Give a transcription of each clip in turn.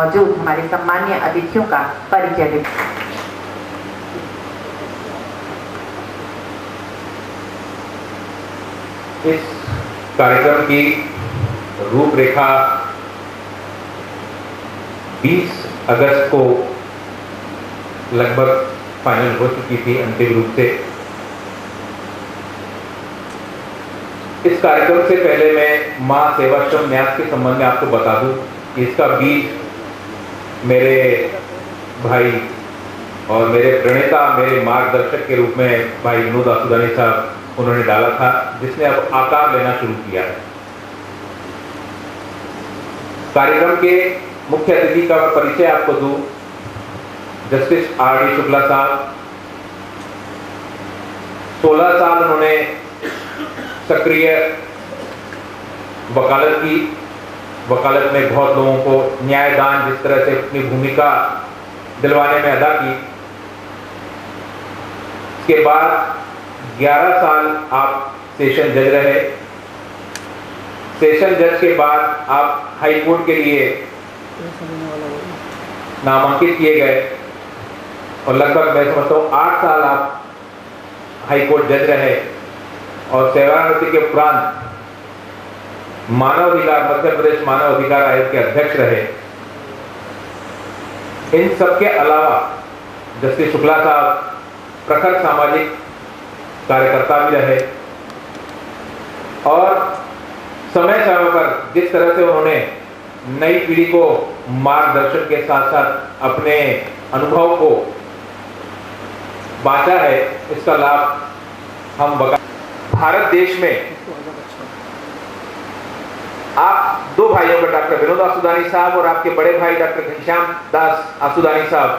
मौजूद हमारे सम्मानीय अतिथियों का परिचय दें। इस कार्यक्रम की रूपरेखा 20 अगस्त को लगभग फाइनल हो चुकी थी अंतिम रूप से। इस कार्यक्रम से पहले मैं मां सेवाश्रम न्यास के संबंध में आपको बता दूं कि इसका बीज मेरे भाई और मेरे प्रणेता, मेरे मार्गदर्शक के रूप में भाई विनोद आसुदानी साहब उन्होंने डाला था, जिसने अब आकार लेना शुरू किया है। कार्यक्रम के मुख्य अतिथि का परिचय आपको दूं, जस्टिस आर.डी. शुक्ला साहब। 16 साल उन्होंने सक्रिय वकालत की। वकालत में बहुत लोगों को न्यायदान जिस तरह से अपनी भूमिका दिलवाने में अदा की। इसके बाद 11 साल आप सेशन जज रहे। सेशन जज के बाद आप हाई कोर्ट के लिए नामांकित किए गए और लगभग मैं समझता हूँ 8 साल आप हाई कोर्ट जज रहे और सेवानिवृत्ति के उपरांत मानव अधिकार, मध्य प्रदेश मानव अधिकार आयोग के अध्यक्ष रहे। इन सबके अलावा जस्टिस शुक्ला साहब प्रखर सामाजिक कार्यकर्ता भी रहे और समय समय पर जिस तरह से उन्होंने नई पीढ़ी को मार्गदर्शन के साथ साथ अपने अनुभव को बांटा है, इसका लाभ हम भारत देश में आप दो भाइयों का, डॉक्टर विनोद आसुदानी साहब और आपके बड़े भाई डॉक्टर घनश्याम दास आसुदानी साहब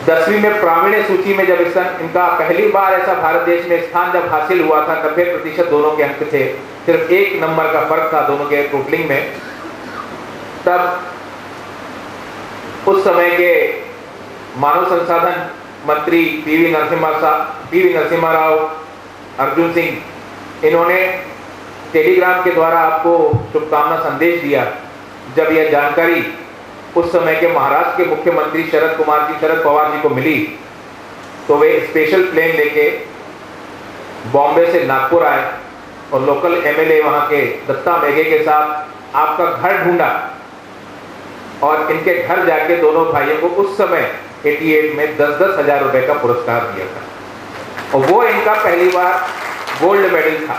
10वीं में प्रावीण्य सूची में जब इनका पहली बार ऐसा भारत देश में स्थान जब हासिल हुआ था, 90% दोनों के अंक थे, सिर्फ 1 नंबर का फर्क था दोनों के टोटलिंग में। तब उस समय के मानव संसाधन मंत्री पीवी नरसिम्हा राव अर्जुन सिंह, इन्होंने टेलीग्राम के द्वारा आपको शुभकामना संदेश दिया। जब यह जानकारी उस समय के महाराष्ट्र के मुख्यमंत्री शरद पवार जी को मिली तो वे स्पेशल प्लेन लेके बॉम्बे से नागपुर आए और लोकल एमएलए वहां के दत्ता मेघे के साथ आपका घर ढूंढा और इनके घर जाके दोनों भाइयों को उस समय 88 में 10-10 हजार रुपए का पुरस्कार दिया था और वो इनका पहली बार गोल्ड मेडल था।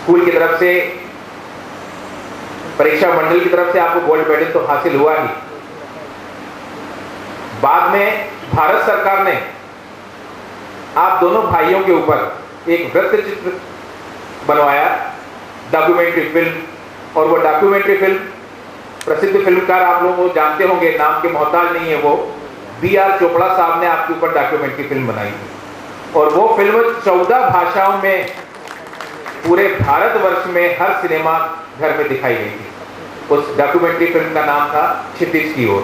स्कूल की तरफ से, परीक्षा मंडल की तरफ से आपको गोल्ड मेडल तो हासिल हुआ ही। बाद में भारत सरकार ने आप दोनों भाइयों के ऊपर एक वृत्त चित्र बनवाया, डॉक्यूमेंट्री फिल्म, और वो डॉक्यूमेंट्री फिल्म प्रसिद्ध फिल्मकार आप लोग को जानते होंगे, नाम के मोहताज नहीं है, वो B.R. चोपड़ा साहब ने आपके ऊपर डॉक्यूमेंट्री फिल्म बनाई थी और वो फिल्म 14 भाषाओं में पूरे भारतवर्ष में हर सिनेमा घर में दिखाई गई थी। उस डॉक्यूमेंट्री फिल्म का नाम था क्षितिज की ओर।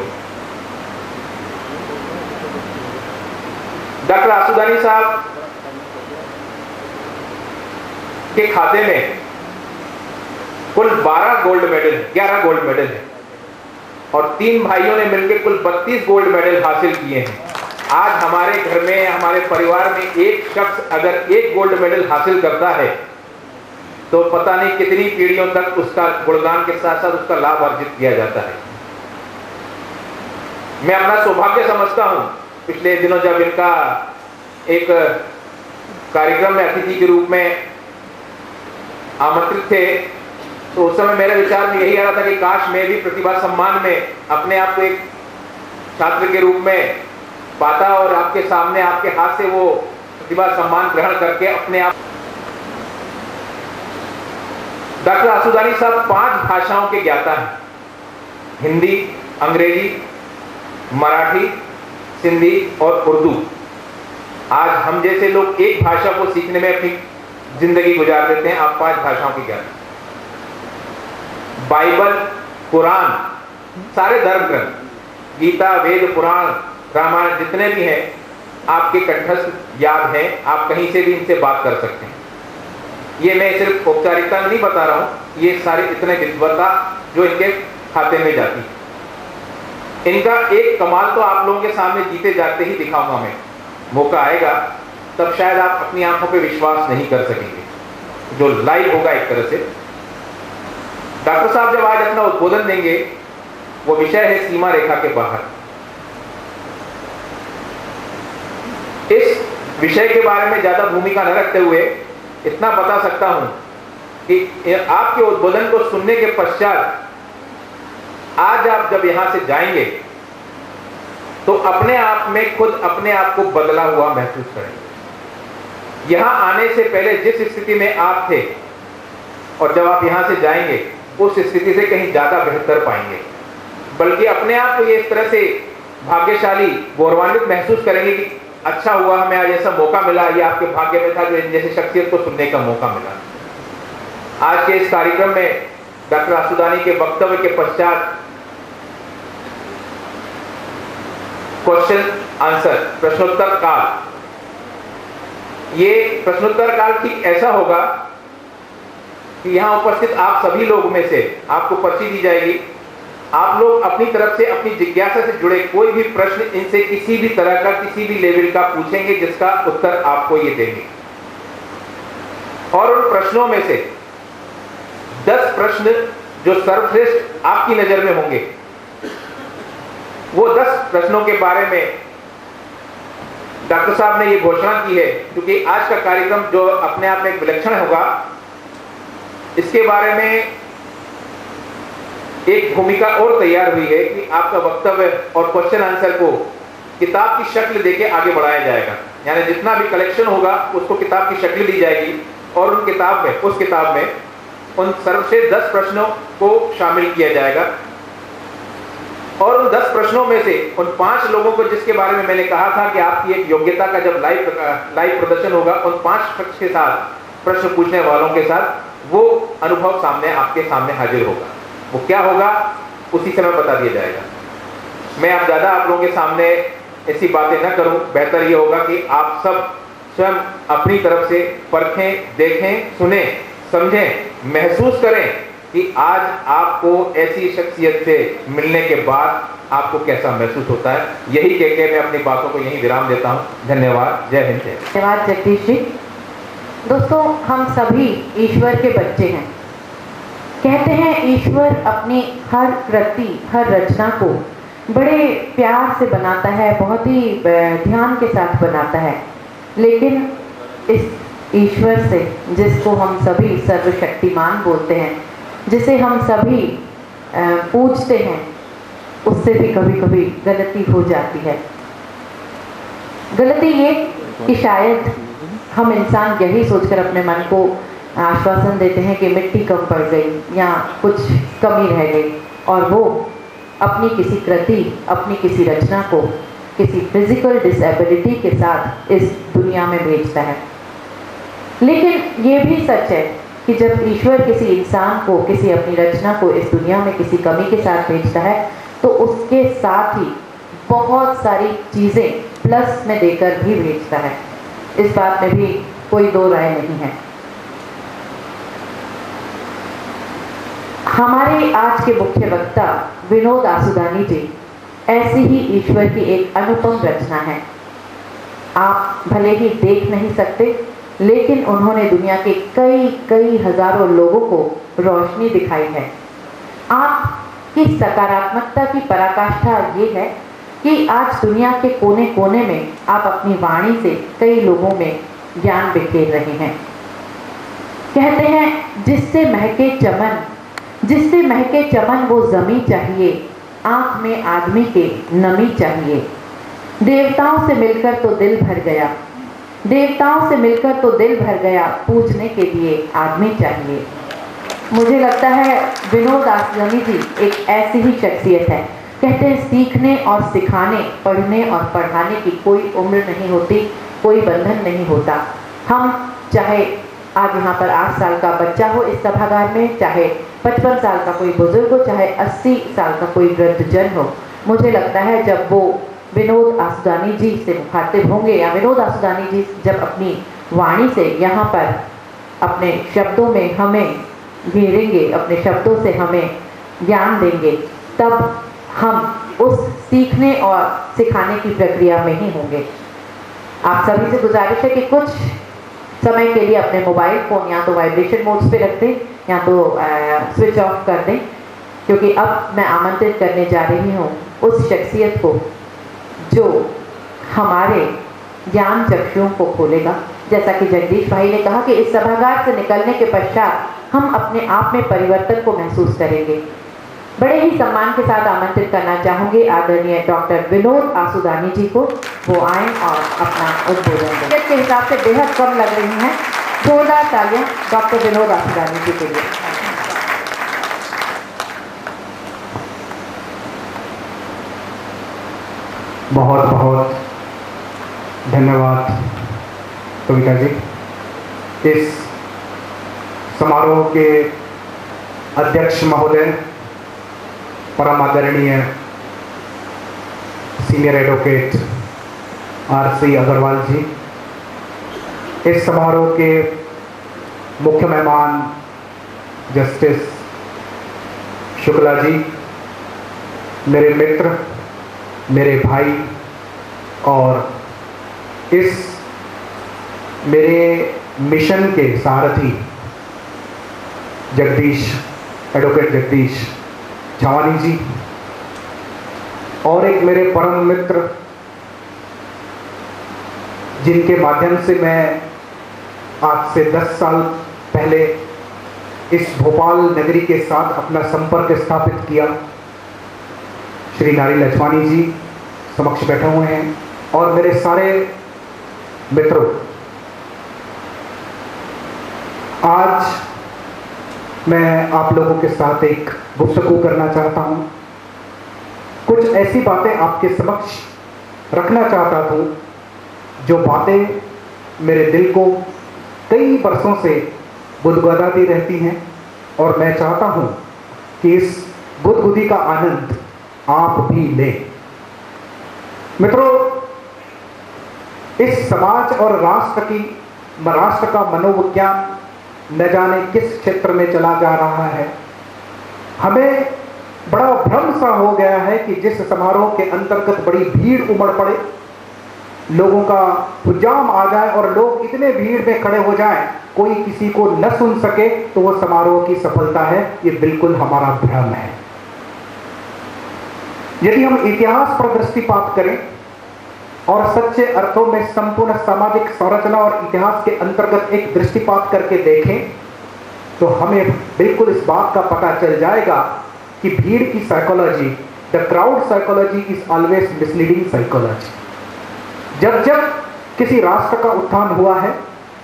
डॉक्टर आसुदानी साहब के खाते में कुल 12 गोल्ड मेडल, 11 गोल्ड मेडल है और 3 भाइयों ने मिलकर कुल 32 गोल्ड मेडल हासिल किए हैं। आज हमारे घर में, हमारे परिवार में एक शख्स अगर 1 गोल्ड मेडल हासिल करता है तो पता नहीं कितनी पीढ़ियों तक उसका गुणगान के साथ साथ उसका लाभ अर्जित किया जाता है। मैं अपना सौभाग्य समझता हूं, पिछले दिनों जब इनका एक कार्यक्रम में अतिथि के रूप में आमंत्रित थे तो उस समय मेरे विचार में यही आ रहा था कि काश मैं भी प्रतिभा सम्मान में अपने आप को एक छात्र के रूप में पाता और आपके सामने आपके हाथ से वो प्रतिभा सम्मान ग्रहण करके अपने आप। डॉक्टर आसुदानी साहब 5 भाषाओं के ज्ञाता हैं, हिंदी, अंग्रेजी, मराठी, सिंधी और उर्दू। आज हम जैसे लोग एक भाषा को सीखने में अपनी जिंदगी गुजार देते हैं, आप 5 भाषाओं के ज्ञाता। बाइबल, कुरान, सारे धर्म ग्रंथ, गीता, वेद, पुराण, रामायण जितने भी हैं आपके कंठस्थ याद हैं, आप कहीं से भी इनसे बात कर सकते हैं। ये मैं सिर्फ औपचारिकता नहीं बता रहा हूं, ये सारी इतने विद्वता जो इनके खाते में जाती है। इनका एक कमाल तो आप लोगों के सामने जीते जाते ही दिखाऊंगा मैं। मौका आएगा तब शायद आप अपनी आंखों पे विश्वास नहीं कर सकेंगे, जो लाइव होगा एक तरह से। डॉक्टर साहब जब आज अपना उद्बोधन देंगे, वो विषय है सीमा रेखा के बाहर। इस विषय के बारे में ज्यादा भूमिका न रखते हुए इतना बता सकता हूं कि आपके उद्बोधन को सुनने के पश्चात आज आप जब यहां से जाएंगे तो अपने आप में खुद अपने आप को बदला हुआ महसूस करेंगे। यहां आने से पहले जिस स्थिति में आप थे और जब आप यहां से जाएंगे उस स्थिति से कहीं ज्यादा बेहतर पाएंगे, बल्कि अपने आप को ये इस तरह से भाग्यशाली गौरवान्वित महसूस करेंगे कि अच्छा हुआ हमें आज ऐसा मौका मिला, ये आपके भाग्य में था जो इन जैसी शख्सियत को सुनने का मौका मिला। आज के इस कार्यक्रम में डॉक्टर आसुदानी के वक्तव्य के पश्चात क्वेश्चन आंसर प्रश्नोत्तर काल, ये प्रश्नोत्तर काल ठीक ऐसा होगा कि यहां उपस्थित आप सभी लोग में से आपको पर्ची दी जाएगी। आप लोग अपनी तरफ से अपनी जिज्ञासा से जुड़े कोई भी प्रश्न इनसे किसी भी तरह का किसी भी लेवल का पूछेंगे, जिसका उत्तर आपको ये देंगे। और उन प्रश्नों में से 10 प्रश्न जो सर्वश्रेष्ठ आपकी नजर में होंगे, वो 10 प्रश्नों के बारे में डॉक्टर साहब ने ये घोषणा की है, क्योंकि आज का कार्यक्रम जो अपने आप में एक विलक्षण होगा, इसके बारे में एक भूमिका और तैयार हुई है कि आपका वक्तव्य और क्वेश्चन आंसर को किताब की शक्ल देके आगे बढ़ाया जाएगा। यानी जितना भी कलेक्शन होगा उसको किताब की शक्ल दी जाएगी और उस किताब में उन सर्वश्रेष्ठ 10 प्रश्नों को शामिल किया जाएगा। और उन 10 प्रश्नों में से उन 5 लोगों को, जिसके बारे में मैंने कहा था कि आपकी एक योग्यता का जब लाइव प्रदर्शन होगा, उन 5 शख्स के साथ, प्रश्न पूछने वालों के साथ वो अनुभव सामने आपके सामने हाजिर होगा। वो क्या होगा उसी समय बता दिया जाएगा। मैं अब ज्यादा आप लोगों के सामने ऐसी बातें न करूं, बेहतर ये होगा कि आप सब स्वयं अपनी तरफ से परखें, देखें, सुने, समझें, महसूस करें कि आज आपको ऐसी शख्सियत से मिलने के बाद आपको कैसा महसूस होता है। यही कह के मैं अपनी बातों को यहीं विराम देता हूं। धन्यवाद। जय हिंद। धन्यवाद जगदीश जी। दोस्तों, हम सभी ईश्वर के बच्चे हैं। कहते हैं ईश्वर अपनी हर कृति, हर रचना को बड़े प्यार से बनाता है, बहुत ही ध्यान के साथ बनाता है। लेकिन इस ईश्वर से, जिसको हम सभी सर्वशक्तिमान बोलते हैं, जिसे हम सभी पूजते हैं, उससे भी कभी कभी गलती हो जाती है। गलती ये कि शायद हम इंसान यही सोचकर अपने मन को आश्वासन देते हैं कि मिट्टी कम पड़ गई या कुछ कमी रह गई, और वो अपनी किसी कृति, अपनी किसी रचना को किसी फिजिकल डिसेबिलिटी के साथ इस दुनिया में भेजता है। लेकिन ये भी सच है कि जब ईश्वर किसी इंसान को, किसी अपनी रचना को इस दुनिया में किसी कमी के साथ भेजता है, तो उसके साथ ही बहुत सारी चीज़ें प्लस में देकर भी भेजता है। इस बात में भी कोई दो राय नहीं है। हमारे आज के मुख्य वक्ता विनोद आसुदानी जी ऐसी ही ईश्वर की एक अनुपम रचना है। आप भले ही देख नहीं सकते, लेकिन उन्होंने दुनिया के कई हजारों लोगों को रोशनी दिखाई है। आपकी सकारात्मकता की पराकाष्ठा ये है कि आज दुनिया के कोने कोने में आप अपनी वाणी से कई लोगों में ज्ञान बिखेर रहे हैं। कहते हैं जिससे महके चमन वो जमी चाहिए, आँख में आदमी के नमी चाहिए। देवताओं से मिलकर तो दिल भर गया, पूजने के लिए आदमी चाहिए। मुझे लगता है विनोद आसुदानी जी एक ऐसी ही शख्सियत है। कहते हैं सीखने और सिखाने, पढ़ने और पढ़ाने की कोई उम्र नहीं होती, कोई बंधन नहीं होता। हम चाहे आज यहाँ पर 8 साल का बच्चा हो इस सभागार में, चाहे 55 साल का कोई बुजुर्ग हो, चाहे 80 साल का कोई वृद्धजन हो, मुझे लगता है जब वो विनोद आसुदानी जी से मुखातिब होंगे या विनोद आसुदानी जी जब अपनी वाणी से यहाँ पर अपने शब्दों में हमें घेरेंगे, अपने शब्दों से हमें ज्ञान देंगे, तब हम उस सीखने और सिखाने की प्रक्रिया में ही होंगे। आप सभी से गुजारिश है कि कुछ समय के लिए अपने मोबाइल फ़ोन या तो वाइब्रेशन मोड्स पे रख दें या तो स्विच ऑफ कर दें, क्योंकि अब मैं आमंत्रित करने जा रही हूँ उस शख्सियत को जो हमारे ज्ञान चक्षुओं को खोलेगा। जैसा कि जगदीश भाई ने कहा कि इस सभागार से निकलने के पश्चात हम अपने आप में परिवर्तन को महसूस करेंगे। बड़े ही सम्मान के साथ आमंत्रित करना चाहूँगी आदरणीय डॉक्टर विनोद आसुदानी जी को, वो आएँ और अपना उद्बोधन दें। के हिसाब से बेहद कम लग रही हैं, जोरदार तालियां डॉक्टर विनोद आसुदानी जी के लिए। बहुत बहुत धन्यवाद कविता जी। इस समारोह के अध्यक्ष महोदय, परम आदरणीय सीनियर एडवोकेट आर.सी. अग्रवाल जी, इस समारोह के मुख्य मेहमान जस्टिस शुक्ला जी, मेरे मित्र, मेरे भाई और इस मेरे मिशन के सारथी एडवोकेट जगदीश छावानी जी, और एक मेरे परम मित्र जिनके माध्यम से मैं आज से 10 साल पहले इस भोपाल नगरी के साथ अपना संपर्क स्थापित किया, श्री नारी लक्ष्मानी जी समक्ष बैठे हुए हैं, और मेरे सारे मित्रों, आज मैं आप लोगों के साथ एक गुफ्तगू करना चाहता हूं। कुछ ऐसी बातें आपके समक्ष रखना चाहता हूं जो बातें मेरे दिल को कई वर्षों से गुदगुदाती रहती हैं, और मैं चाहता हूं कि इस गुदगुदी का आनंद आप भी लें। मित्रों, इस समाज और राष्ट्र का मनोविज्ञान न जाने किस क्षेत्र में चला जा रहा है। हमें बड़ा भ्रम सा हो गया है कि जिस समारोह के अंतर्गत बड़ी भीड़ उमड़ पड़े, लोगों का हुजाम आ जाए और लोग इतने भीड़ में खड़े हो जाएं, कोई किसी को न सुन सके, तो वो समारोह की सफलता है। ये बिल्कुल हमारा भ्रम है। यदि हम इतिहास पर दृष्टिपात करें और सच्चे अर्थों में संपूर्ण सामाजिक संरचना और इतिहास के अंतर्गत एक दृष्टिपात करके देखें, तो हमें बिल्कुल इस बात का पता चल जाएगा कि भीड़ की psychology, the crowd psychology is always misleading psychology. जब जब किसी राष्ट्र का उत्थान हुआ है,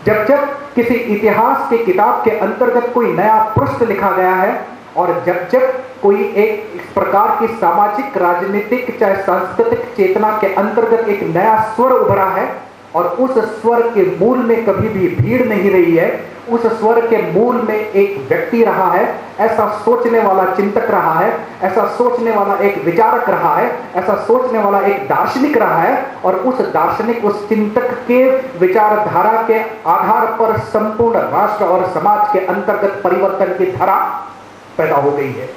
जब जब किसी इतिहास के किताब के अंतर्गत कोई नया पृष्ठ लिखा गया है, और जब जब कोई एक इस प्रकार की सामाजिक, राजनीतिक, चाहे सांस्कृतिक चेतना के अंतर्गत एक नया स्वर उभरा है, और उस स्वर के मूल में कभी भी भीड़ नहीं रही है, उस स्वर के मूल में एक व्यक्ति रहा है, ऐसा सोचने वाला चिंतक रहा है, ऐसा सोचने वाला एक विचारक रहा है, ऐसा सोचने वाला एक दार्शनिक रहा है, और उस दार्शनिक, उस चिंतक के विचारधारा के आधार पर संपूर्ण राष्ट्र और समाज के अंतर्गत परिवर्तन की धारा पैदा हो गई है।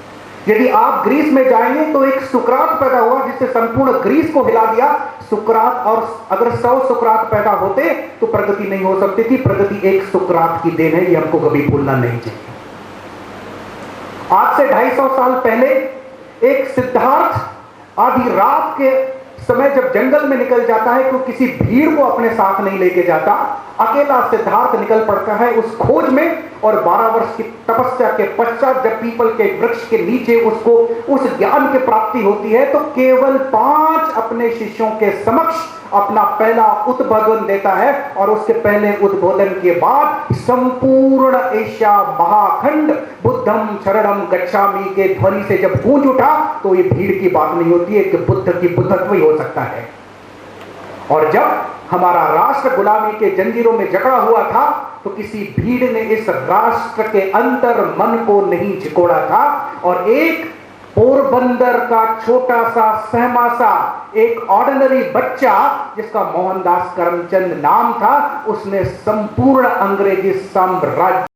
यदि आप ग्रीस में जाएंगे तो एक सुकरात पैदा हुआ जिससे संपूर्ण ग्रीस को हिला दिया। सुकरात, और अगर 100 सुकरात पैदा होते तो प्रगति नहीं हो सकती थी। प्रगति एक सुकरात की देन है, ये हमको कभी भूलना नहीं चाहिए। आज से 250 साल पहले एक सिद्धार्थ आधी रात के समय जब जंगल में निकल जाता है तो किसी भीड़ को अपने साथ नहीं लेके जाता, अकेला सिद्धार्थ निकल पड़ता है उस खोज में, और 12 वर्ष की तपस्या के पश्चात जब पीपल के वृक्ष के नीचे उसको उस ज्ञान की प्राप्ति होती है, तो केवल 5 अपने शिष्यों के समक्ष अपना पहला उद्बोधन देता है, और उसके पहले उद्बोधन के बाद संपूर्ण एशिया महाखंड बुद्धम शरणम गच्छामि के ध्वनि से जब गूंज उठा, तो ये भीड़ की बात नहीं होती है कि बुद्ध की बुद्धत्व ही हो सकता है। और जब हमारा राष्ट्र गुलामी के जंजीरों में जकड़ा हुआ था, तो किसी भीड़ ने इस राष्ट्र के अंतर मन को नहीं झिकोड़ा था, और एक पोरबंदर का छोटा सा सहमा सा एक ऑर्डिनरी बच्चा जिसका मोहनदास करमचंद नाम था, उसने संपूर्ण अंग्रेजी साम्राज्य